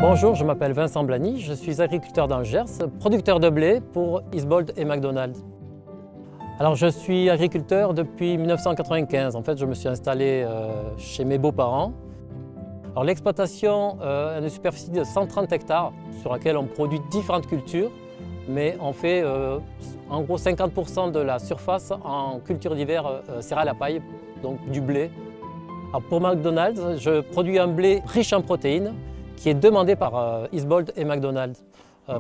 Bonjour, je m'appelle Vincent Blany, je suis agriculteur dans le Gers, producteur de blé pour Eastbold et McDonald's. Alors je suis agriculteur depuis 1995, en fait je me suis installé chez mes beaux-parents. Alors l'exploitation a une superficie de 130 hectares sur laquelle on produit différentes cultures, mais on fait en gros 50% de la surface en culture d'hiver céréales à paille, donc du blé. Alors pour McDonald's, je produis un blé riche en protéines qui est demandé par Eastbold et McDonald's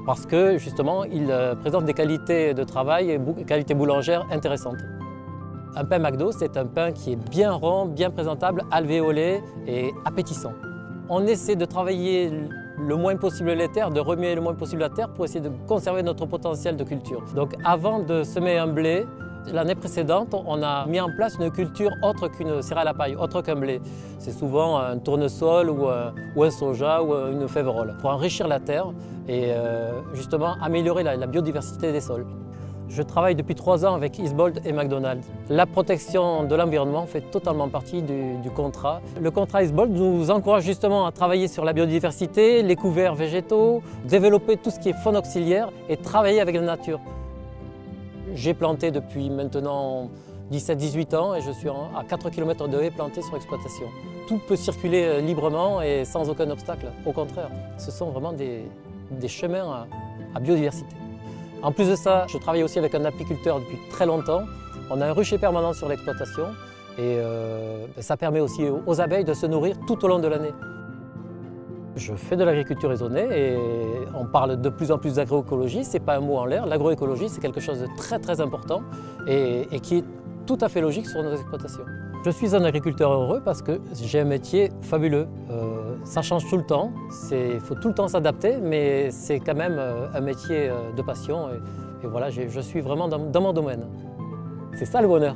parce que justement il présente des qualités de travail et des qualités boulangères intéressantes. Un pain McDo, c'est un pain qui est bien rond, bien présentable, alvéolé et appétissant. On essaie de travailler le moins possible les terres, de remuer le moins possible la terre pour essayer de conserver notre potentiel de culture. Donc avant de semer un blé, l'année précédente, on a mis en place une culture autre qu'une céréale à paille, autre qu'un blé. C'est souvent un tournesol ou un soja ou une févrole pour enrichir la terre et justement améliorer la biodiversité des sols. Je travaille depuis 3 ans avec Eastbold et McDonald's. La protection de l'environnement fait totalement partie du contrat. Le contrat Eastbold nous encourage justement à travailler sur la biodiversité, les couverts végétaux, développer tout ce qui est faune auxiliaire et travailler avec la nature. J'ai planté depuis maintenant 17-18 ans et je suis à 4 km de haies plantées sur exploitation. Tout peut circuler librement et sans aucun obstacle. Au contraire, ce sont vraiment des chemins à biodiversité. En plus de ça, je travaille aussi avec un apiculteur depuis très longtemps. On a un rucher permanent sur l'exploitation et ça permet aussi aux abeilles de se nourrir tout au long de l'année. Je fais de l'agriculture raisonnée et on parle de plus en plus d'agroécologie, ce n'est pas un mot en l'air. L'agroécologie, c'est quelque chose de très important et qui est tout à fait logique sur nos exploitations. Je suis un agriculteur heureux parce que j'ai un métier fabuleux. Ça change tout le temps, il faut tout le temps s'adapter, mais c'est quand même un métier de passion et voilà, je suis vraiment dans mon domaine. C'est ça le bonheur.